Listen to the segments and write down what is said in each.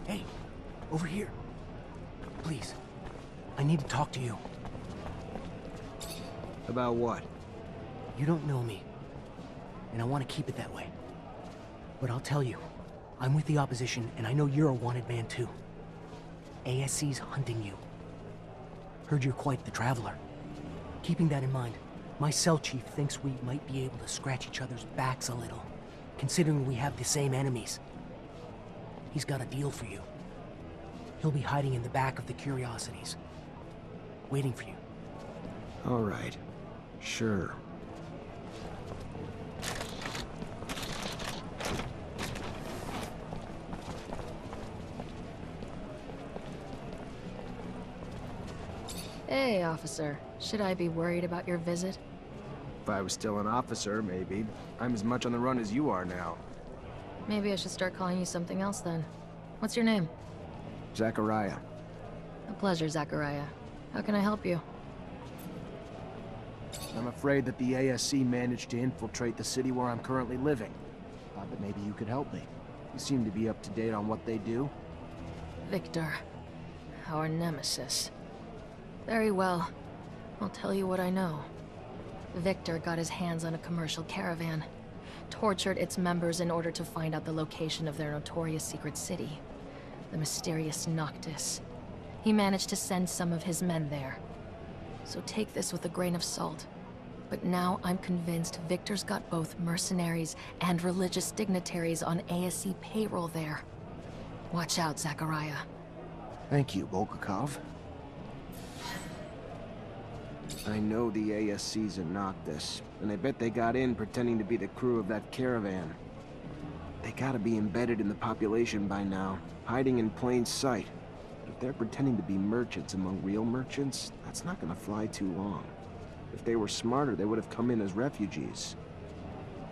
Hey, over here. Please, I need to talk to you. About what? You don't know me, and I want to keep it that way. But I'll tell you, I'm with the opposition, and I know you're a wanted man too. ASC's hunting you. Heard you're quite the traveler. Keeping that in mind, my cell chief thinks we might be able to scratch each other's backs a little, considering we have the same enemies. He's got a deal for you. He'll be hiding in the back of the Curiosities, waiting for you. All right. Sure. Hey, officer. Should I be worried about your visit? If I was still an officer, maybe. I'm as much on the run as you are now. Maybe I should start calling you something else then. What's your name? Zachariah. A pleasure, Zachariah. How can I help you? I'm afraid that the ASC managed to infiltrate the city where I'm currently living. Thought that maybe you could help me. You seem to be up to date on what they do. Victor. Our nemesis. Very well. I'll tell you what I know. Victor got his hands on a commercial caravan, tortured its members in order to find out the location of their notorious secret city, the mysterious Noctis. He managed to send some of his men there. So take this with a grain of salt. But now I'm convinced Victor's got both mercenaries and religious dignitaries on ASC payroll there. Watch out, Zachariah. Thank you, Bulgakov. I know the ASC's in Noctis, and I bet they got in pretending to be the crew of that caravan. They gotta be embedded in the population by now, hiding in plain sight. But if they're pretending to be merchants among real merchants, that's not gonna fly too long. If they were smarter, they would have come in as refugees.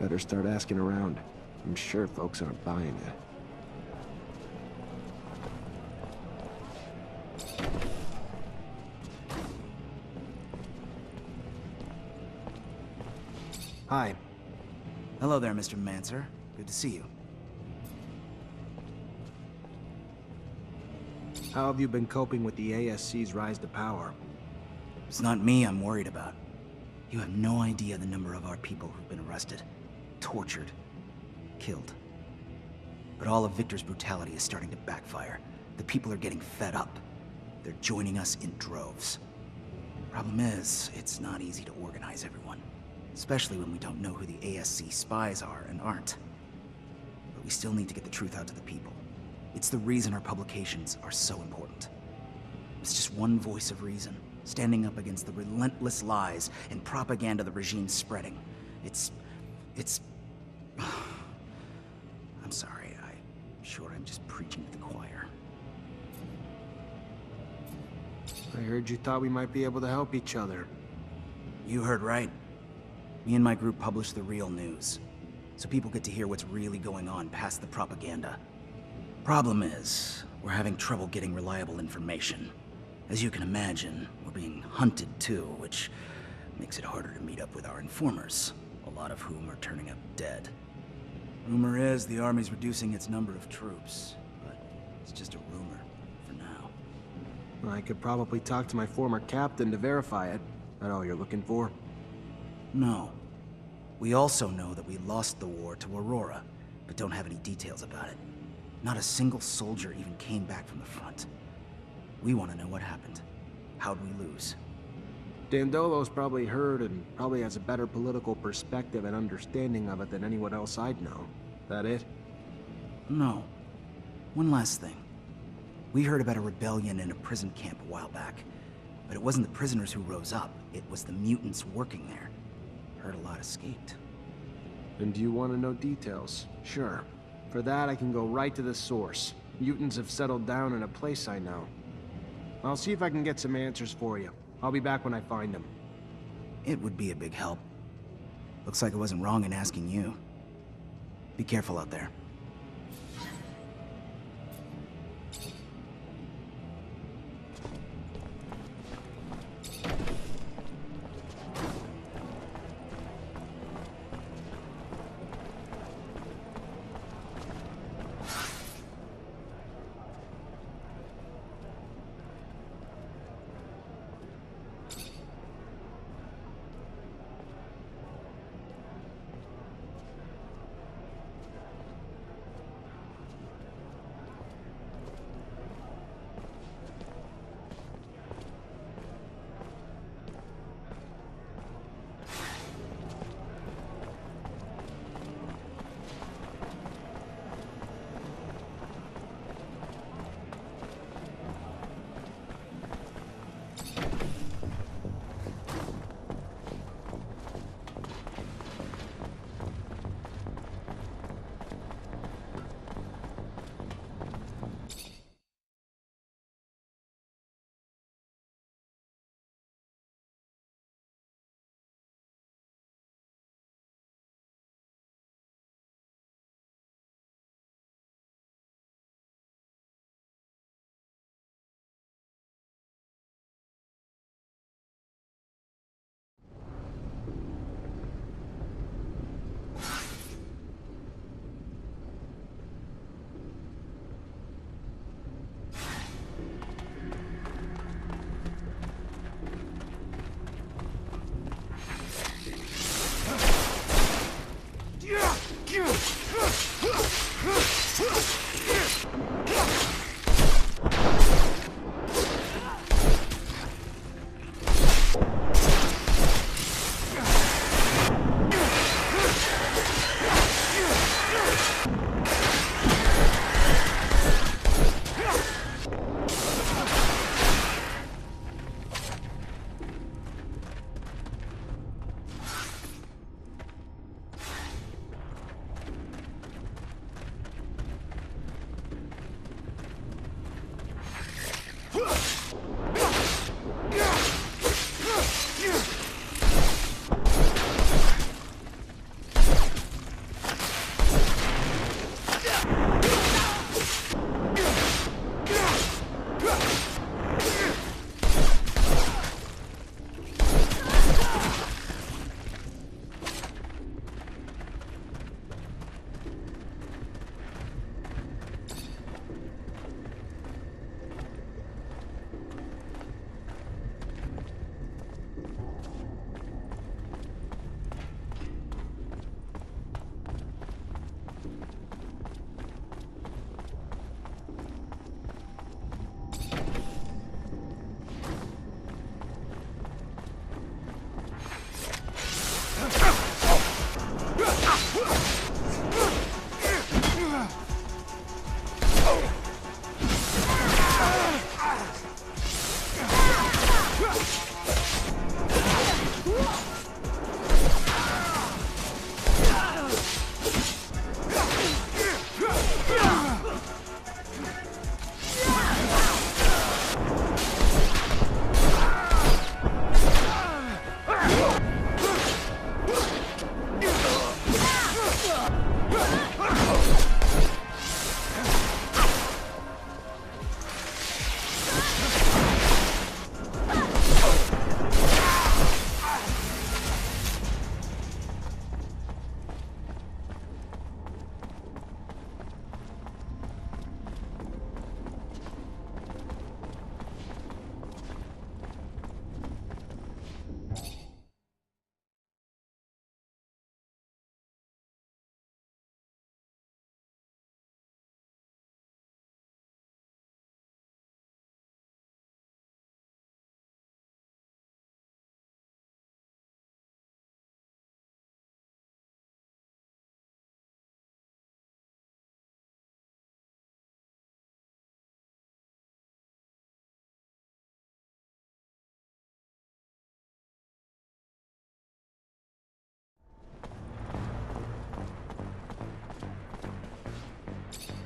Better start asking around. I'm sure folks aren't buying it. Hi. Hello there, Mr. Mancer. Good to see you. How have you been coping with the ASC's rise to power? It's not me I'm worried about. You have no idea the number of our people who've been arrested, tortured, killed. But all of Victor's brutality is starting to backfire. The people are getting fed up. They're joining us in droves. Problem is, it's not easy to organize everyone. Especially when we don't know who the ASC spies are and aren't. But we still need to get the truth out to the people. It's the reason our publications are so important. It's just one voice of reason, standing up against the relentless lies and propaganda the regime's spreading. It's... I'm sorry, I'm sure I'm just preaching to the choir. I heard you thought we might be able to help each other. You heard right. Me and my group publish the real news, so people get to hear what's really going on past the propaganda. Problem is, we're having trouble getting reliable information. As you can imagine, we're being hunted too, which makes it harder to meet up with our informers, a lot of whom are turning up dead. Rumor is the army's reducing its number of troops, but it's just a rumor for now. I could probably talk to my former captain to verify it. That all you're looking for? No. We also know that we lost the war to Aurora, but don't have any details about it. Not a single soldier even came back from the front. We want to know what happened. How'd we lose? Dandolo's probably heard and probably has a better political perspective and understanding of it than anyone else I'd know. That it? No. One last thing. We heard about a rebellion in a prison camp a while back, but it wasn't the prisoners who rose up, it was the mutants working there. Heard a lot escaped. And do you want to know details? Sure. For that, I can go right to the source. Mutants have settled down in a place I know. I'll see if I can get some answers for you. I'll be back when I find them. It would be a big help. Looks like I wasn't wrong in asking you. Be careful out there.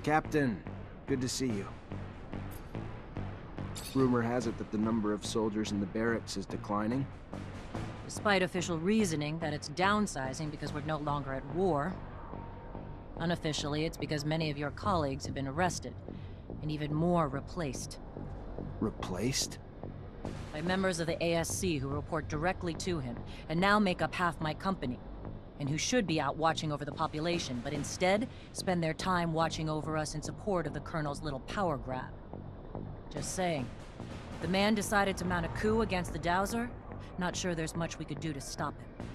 Captain, good to see you. Rumor has it that the number of soldiers in the barracks is declining. Despite official reasoning that it's downsizing because we're no longer at war. Unofficially, it's because many of your colleagues have been arrested, and even more replaced. Replaced? By members of the ASC who report directly to him, and now make up half my company, and who should be out watching over the population, but instead spend their time watching over us in support of the Colonel's little power grab. Just saying. The man decided to mount a coup against the Dowser. Not sure there's much we could do to stop him.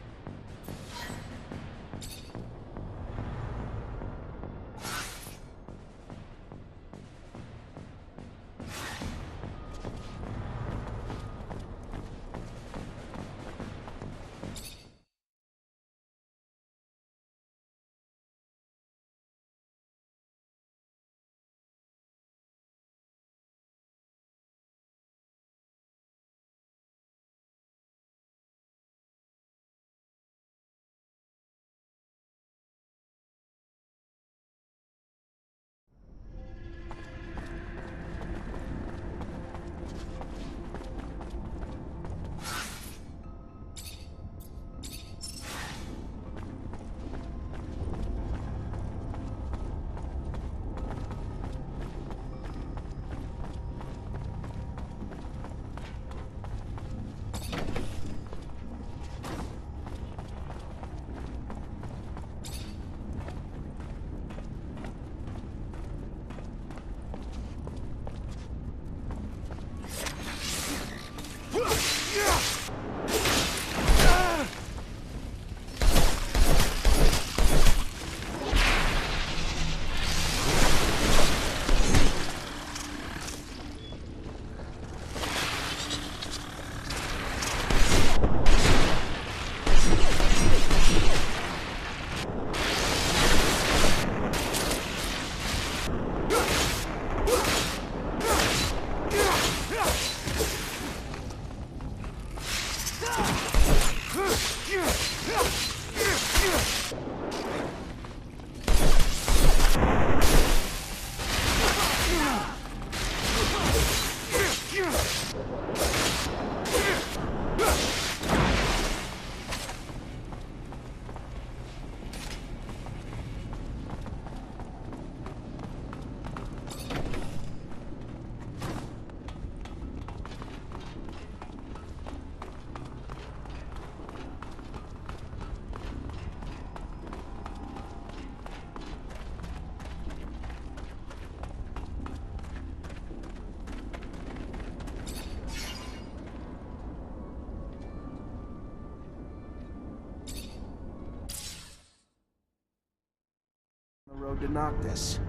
Road to Noctis.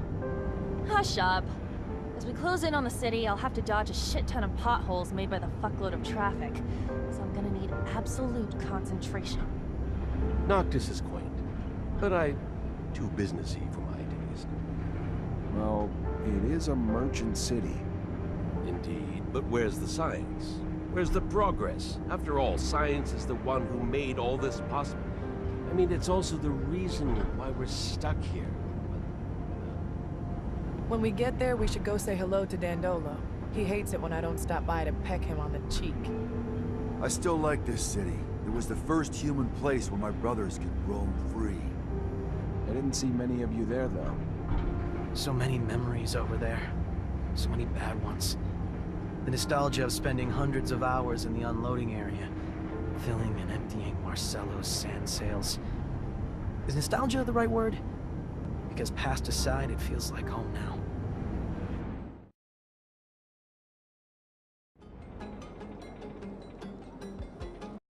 Hush up. As we close in on the city, I'll have to dodge a shit ton of potholes made by the fuckload of traffic. So I'm gonna need absolute concentration. Noctis is quaint, but too businessy for my taste. Well, it is a merchant city. Indeed, but where's the science? Where's the progress? After all, science is the one who made all this possible. I mean, it's also the reason why we're stuck here. When we get there, we should go say hello to Dandolo. He hates it when I don't stop by to peck him on the cheek. I still like this city. It was the first human place where my brothers could roam free. I didn't see many of you there, though. So many memories over there. So many bad ones. The nostalgia of spending hundreds of hours in the unloading area, filling and emptying Marcello's sand sails. Is nostalgia the right word? Because past aside, it feels like home now.